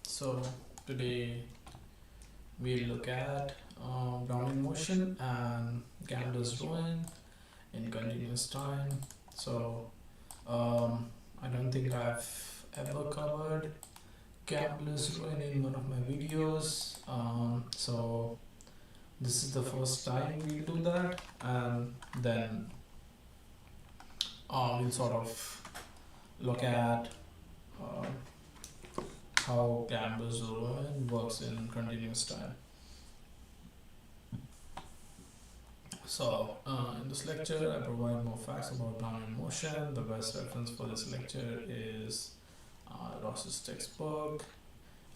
So today we'll look at Brownian motion and gambler's ruin in continuous time. So I don't think I've ever covered gambler's ruin in one of my videos. So this is the first time we'll do that, and then we'll sort of look at uh, how gambler's ruin works in continuous time. So, in this lecture, I provide more facts about Brownian motion. The best reference for this lecture is Ross's textbook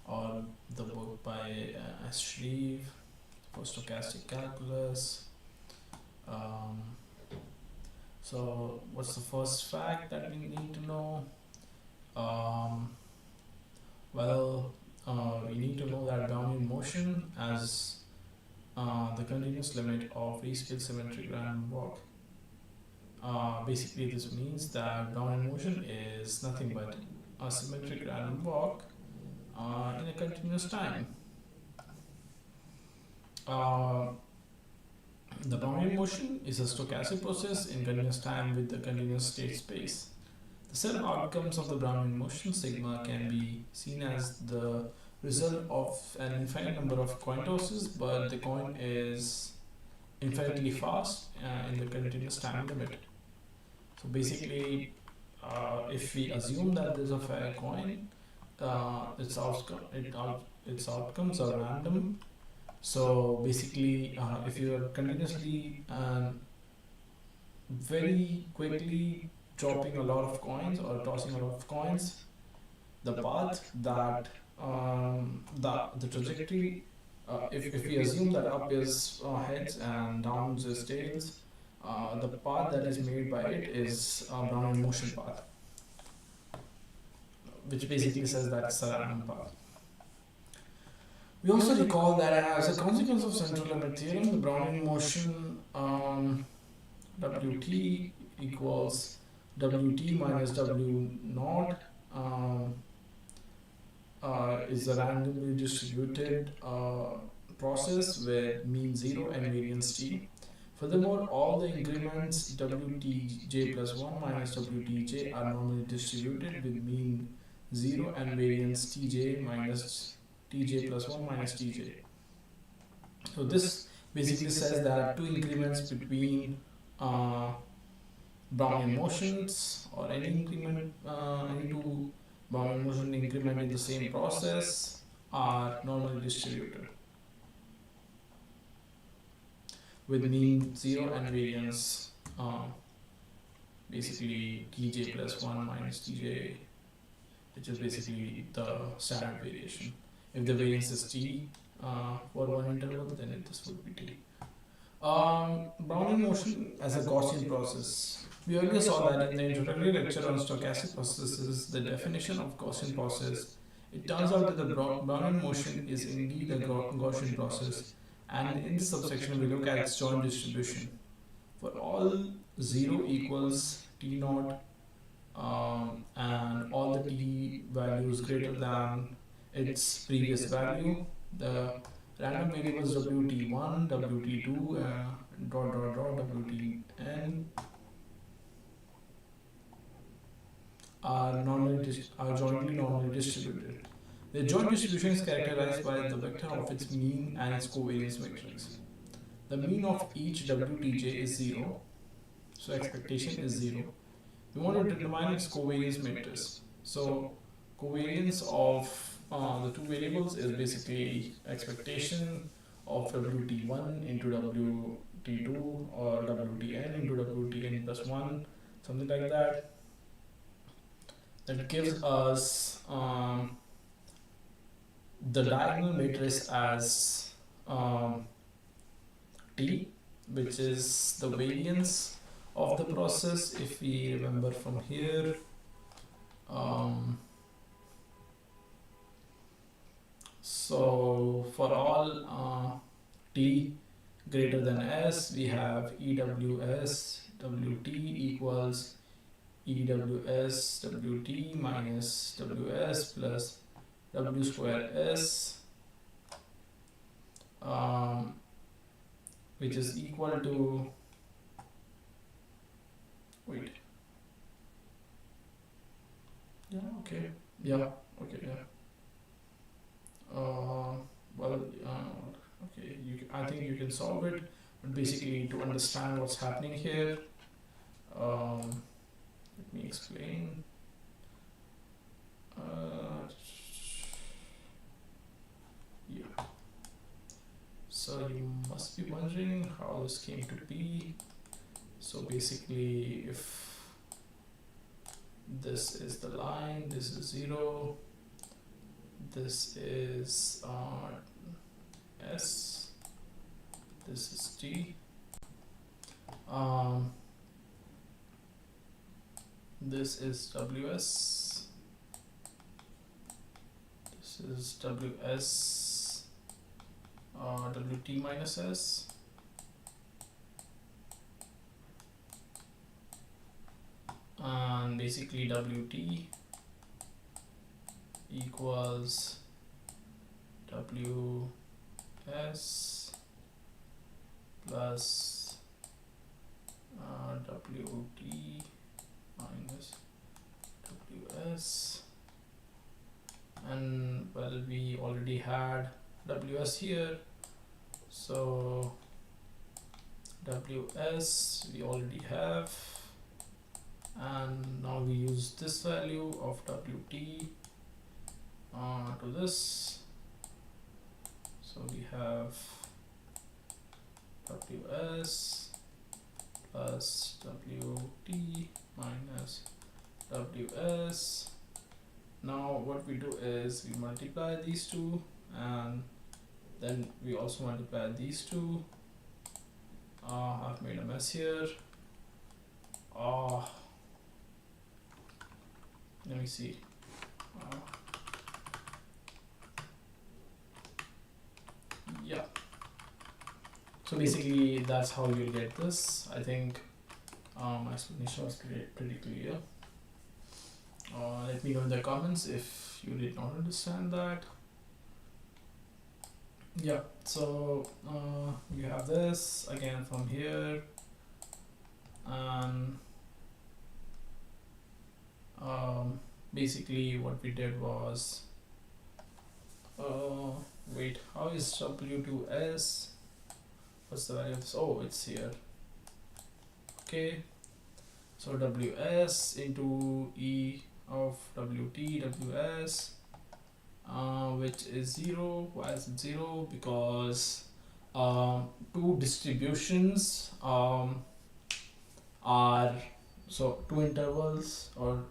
or the book by S. Shreve for stochastic calculus. Um, so, what's the first fact that we need to know? Well, we need to know that Brownian motion as the continuous limit of rescale symmetric random walk. Basically, this means that Brownian motion is nothing but a symmetric random walk in a continuous time. The Brownian motion is a stochastic process in continuous time with the continuous state space. The set of outcomes of the Brownian motion sigma can be seen as the result of an infinite number of coin tosses, but the coin is infinitely fast in the continuous time limit. So basically, if we assume that there's a fair coin, its outcomes are random. So basically, if you are continuously and very quickly dropping a lot of coins or tossing a lot of coins, the path that the trajectory, if we assume that up is heads and down is tails, the path that is made by it is a Brownian motion path, which basically says that it's a random path. We also recall that as a consequence of central limit theorem, the Brownian motion Wt equals Wt minus W naught is a randomly distributed process with mean 0 and variance t. Furthermore, all the increments Wtj plus 1 minus Wtj are normally distributed with mean 0 and variance Tj minus Tj plus 1 minus Tj. So this basically says that two increments between Brownian motions or any increment, any two Brownian motion increment in the same process are normally distributed with mean 0 and variance basically Tj plus 1 minus Tj, which is basically the standard variation. If the variance is T for one interval, then this would be T. Brownian motion as a Gaussian process. We earlier saw that in the introductory lecture on stochastic processes, the definition of Gaussian process. It turns out that the Brownian motion is indeed a Gaussian process, and in this subsection we look at its joint distribution. For all 0 equals T naught and all the T values greater than its previous value, the random variables Wt1, Wt2, Wtn are jointly normally distributed. The joint distribution is characterized by the vector of its mean and its covariance matrix. The mean of each Wtj is 0, so expectation is 0. We want to determine its covariance matrix. So covariance of the two variables is basically expectation of Wt1 into Wt2 or Wtn into Wtn plus 1, something like that. That gives us the diagonal matrix as T, which is the variance of the process. If we remember from here, so for all T greater than S, we have EWS Wt equals EWS Wt minus Ws plus w square s, um, which is equal to, wait, yeah, okay, yeah, okay, yeah. Uh, well, okay, I think you can solve it, but basically to understand what's happening here, let me explain. Uh, yeah. So you must be wondering how this came to be. So basically, if this is the line, this is 0, this is S, this is T, um, this is WS, this is WS, WT minus S, and basically WT equals WS plus WT minus WS, and well, we already had WS here, so WS we already have, and now we use this value of WT to this, so we have WS plus WT minus WS. Now what we do is we multiply these two, and then we also multiply these two. I've made a mess here. Let me see. Yeah. So basically, that's how you'll get this. I think my explanation was pretty clear. Let me know in the comments if you did not understand that. Yeah, so you have this again from here, and basically what we did was, wait, how is W2S? What's the value of this? Oh, it's here. Okay, so WS into E of WT, WS, which is 0. Why is it 0? Because two distributions are, so two intervals or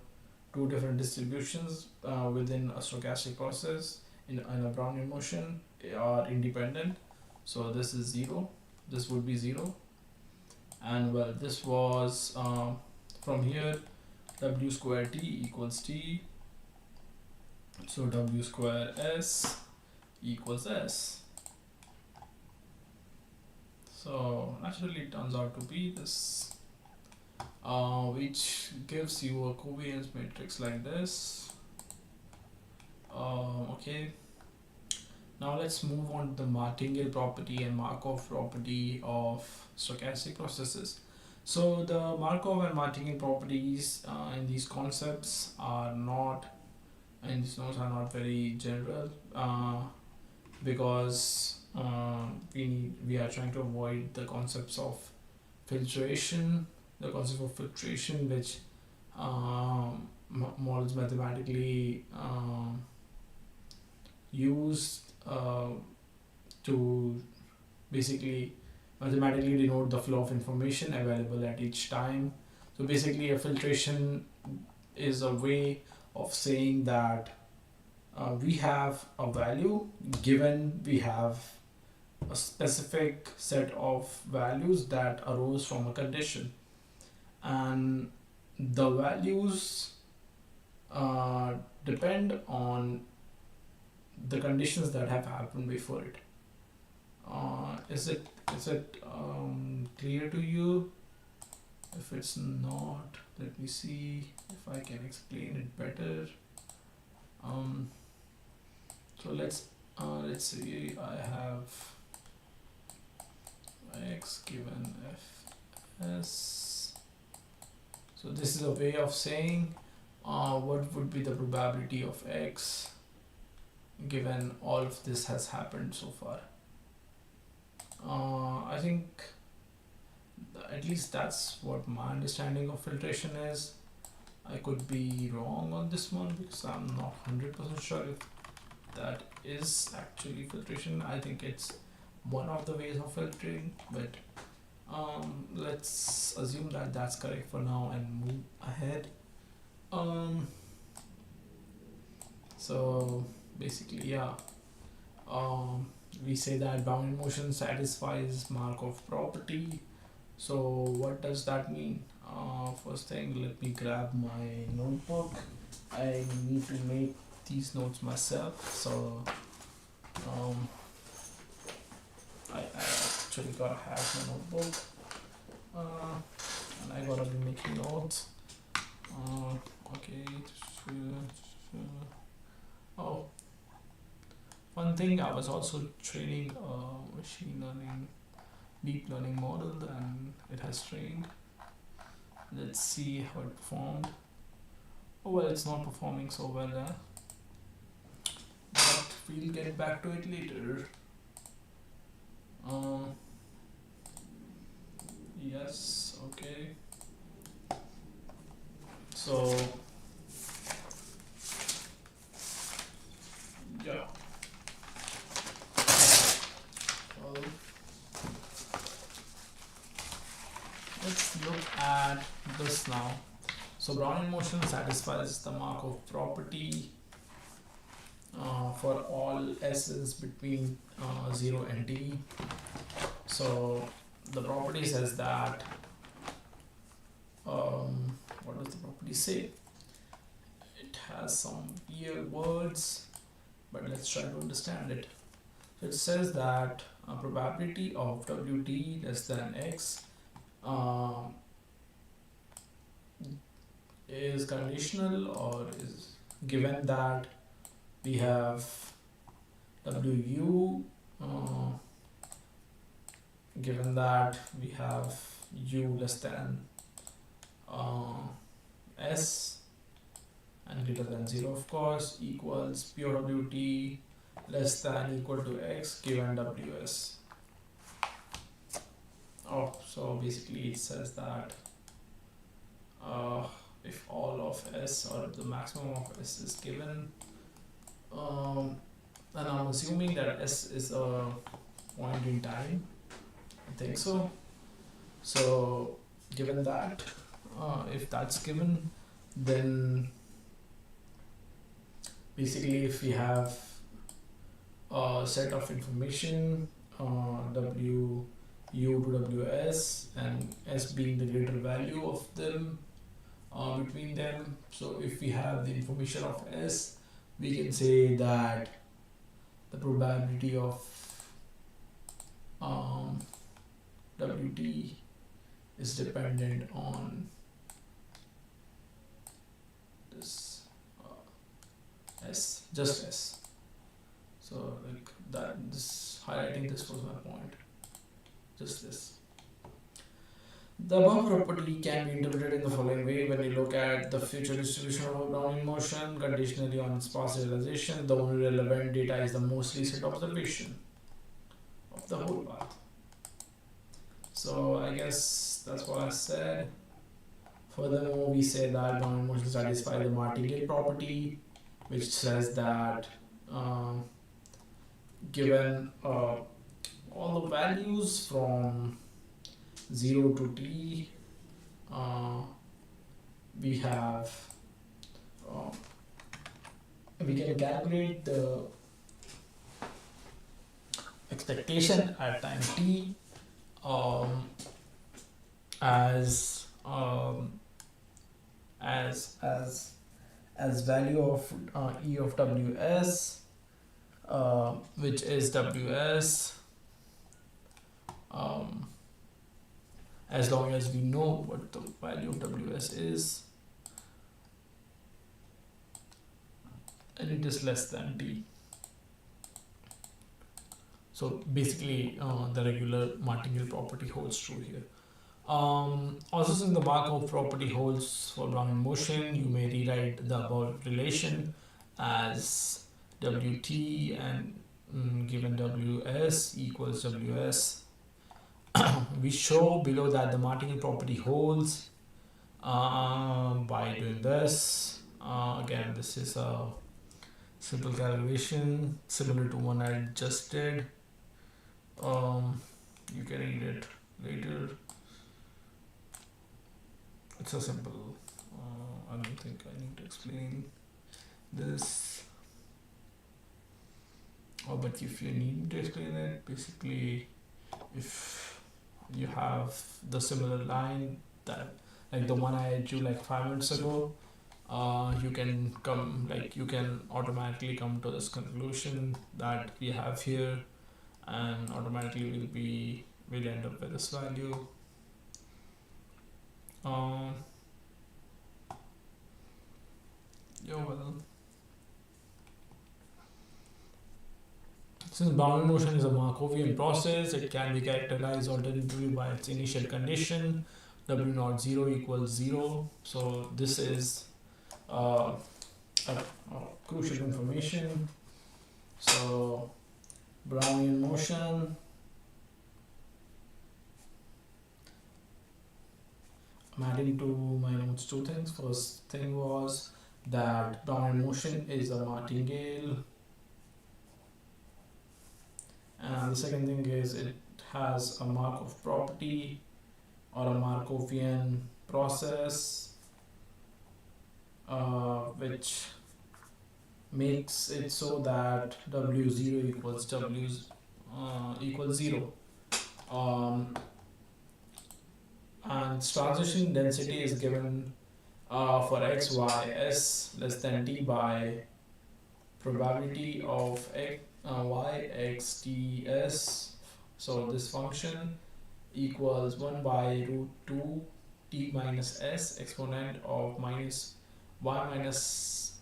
two different distributions within a stochastic process in a Brownian motion are independent. So this is 0, this would be 0, and well, this was from here W square T equals T, so W square S equals S. So naturally it turns out to be this, which gives you a covariance matrix like this. Okay, now let's move on to the martingale property and Markov property of stochastic processes. So the Markov and martingale properties in these concepts are not, and these notes are not very general, because we are trying to avoid the concepts of filtration, which models mathematically used to basically mathematically denote the flow of information available at each time. So basically a filtration is a way of saying that we have a value given we have a specific set of values that arose from a condition, and the values depend on the conditions that have happened before it. Is it clear to you? If it's not, let me see if I can explain it better. So let's see. I have x given fs. So this is a way of saying what would be the probability of x given all of this has happened so far. I think at least that's what my understanding of filtration is. I could be wrong on this one because I'm not 100% sure if that is actually filtration. I think it's one of the ways of filtering, but let's assume that that's correct for now and move ahead. So basically, yeah, we say that Brownian motion satisfies Markov property. So what does that mean? First thing, let me grab my notebook. I need to make these notes myself, so I actually gotta have my notebook, and I gotta be making notes. Okay. Oh, one thing, I was also training a machine learning, deep learning model, and it has trained. Let's see how it performed. Oh well, it's not performing so well, but we'll get back to it later. Yes, okay. So yeah. Well, let's look at this now. So Brownian motion satisfies the Markov property for all s's between 0 and t. So the property says that, what does the property say? It has some weird words, but let's try to understand it. So it says that a probability of wt less than x is conditional, or is given that we have wu, given that we have u less than s and greater than 0, of course, equals pure wt less than equal to x given ws. Oh, so basically it says that if all of s, or the maximum of s, is given, and I'm assuming that s is a point in time, I think so. So given that, if that's given, then basically if we have a set of information, w u to ws, and s being the greater value of them, between them. So if we have the information of s, we can say that the probability of wt is dependent on this s, just s. So like that, this highlighting this was my point, just this. The above property can be interpreted in the following way. When you look at the future distribution of a Brownian motion conditionally on its past realization, the only relevant data is the most recent observation of the whole path. So I guess that's what I said. Furthermore, we say that Brownian motion satisfies the martingale property, which says that given all the values from 0 to t, we have we can calculate the expectation at time t as value of e of ws, which is ws, as long as we know what the value of ws is, and it is less than t. So basically, the regular martingale property holds true here. Also, since the Markov property holds for Brownian motion, you may rewrite the above relation as Wt and given Ws equals Ws. We show below that the martingale property holds by doing this. Again, this is a simple calculation similar to one I just did. You can read it later. It's a simple. I don't think I need to explain this. Oh, but if you need to explain it, basically, if you have the similar line that, like the one I had you like 5 minutes ago, you can come like you can automatically come to this conclusion that we have here, and automatically will end up with this value. Yeah, well, since Brownian motion is a Markovian process, it can be characterized alternatively by its initial condition W naught 0 equals 0. So this is crucial information. So Brownian motion, I'm adding to my notes two things. First thing was that Brownian motion is a martingale, and the second thing is it has a Markov property or a Markovian process, which makes it so that W0 equals W equals 0. And transition density is given for x, y, s less than t by probability of x, y, x, t, s. So this function equals 1 by root 2 t minus s exponent of minus y minus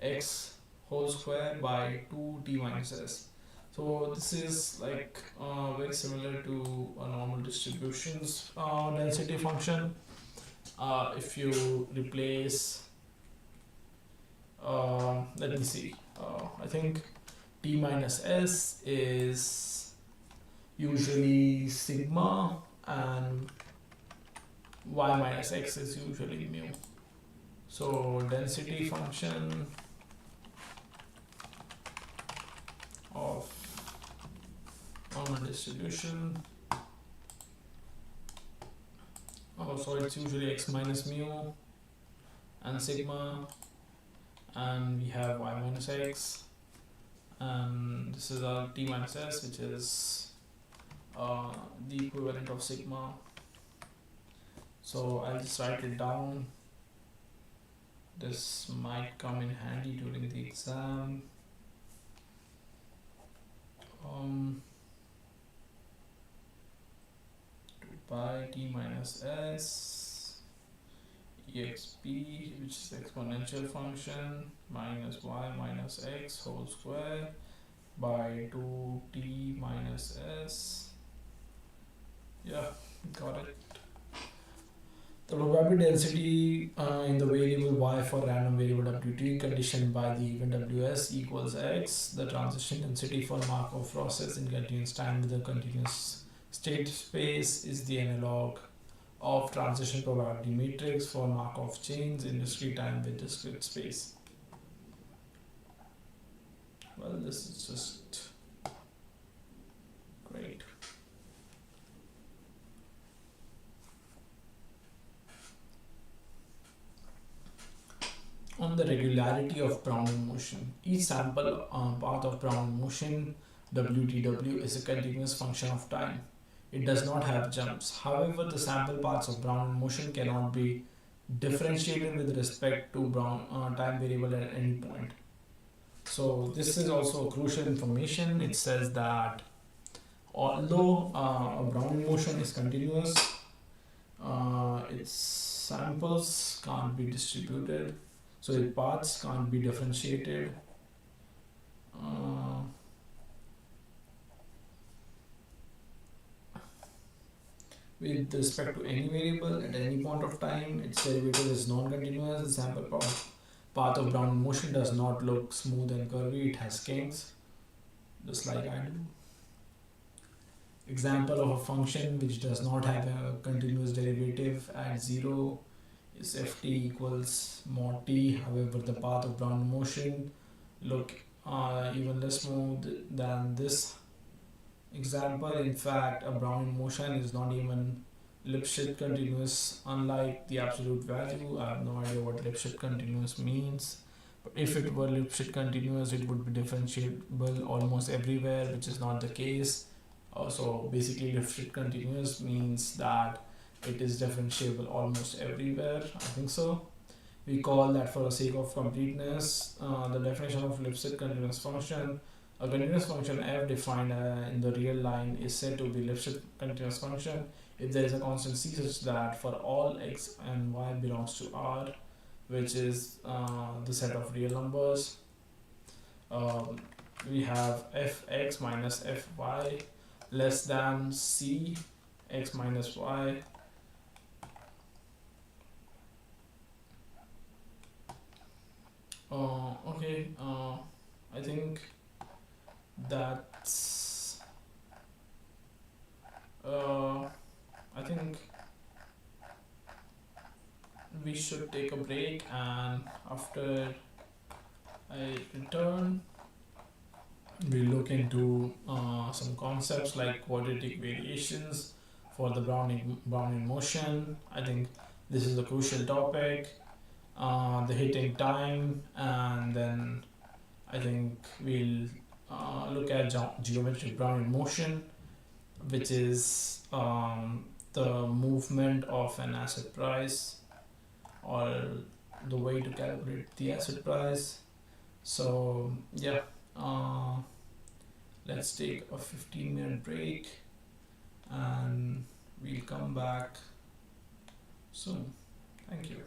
x whole square by 2 t minus s. So this is like very similar to a normal distributions density function. If you replace, let me see, I think t minus s is usually sigma and y minus x is usually mu. So density function of normal distribution, so it's usually x minus mu and sigma, and we have y minus x, and this is our t minus s, which is the equivalent of sigma. So I'll just write it down. This might come in handy during the exam. 2 pi t minus s exp, which is the exponential function, minus y minus x whole square by 2t minus s. Yeah, got it. The probability density in the variable y for random variable wt conditioned by the event ws equals x. The transition density for Markov process in continuous time with a continuous state space is the analog of transition probability matrix for Markov chains in discrete time with discrete space. Well, this is just great. On the regularity of Brownian motion, each sample path of Brownian motion WTW is a continuous function of time. It does not have jumps. However, the sample paths of Brownian motion cannot be differentiated with respect to time variable at any point. So this is also crucial information. It says that although a Brownian motion is continuous, its samples can't be distributed, so its paths can't be differentiated. with respect to any variable at any point of time. Its derivative is non-continuous. The sample path of Brownian motion does not look smooth and curvy. It has kinks, just like I do. Example of a function which does not have a continuous derivative at 0 is ft equals mod t. However, the path of Brownian motion look even less smooth than this example. In fact, a Brownian motion is not even Lipschitz continuous, unlike the absolute value. I have no idea what Lipschitz continuous means. But if it were Lipschitz continuous, it would be differentiable almost everywhere, which is not the case. So basically, Lipschitz continuous means that it is differentiable almost everywhere. I think so. We call that, for the sake of completeness, the definition of Lipschitz continuous function. A continuous function f defined in the real line is said to be Lipschitz continuous function if there is a constant c such that for all x and y belongs to R, which is the set of real numbers. We have fx minus fy less than c x minus y. Okay, I think that's I think we should take a break, and after I return we look into some concepts like quadratic variations for the Brownian motion. I think this is a crucial topic. The hitting time, and then I think we'll look at geometric Brownian motion, which is the movement of an asset price, or the way to calculate the asset price. So yeah, let's take a 15-minute break and we'll come back soon. Thank you.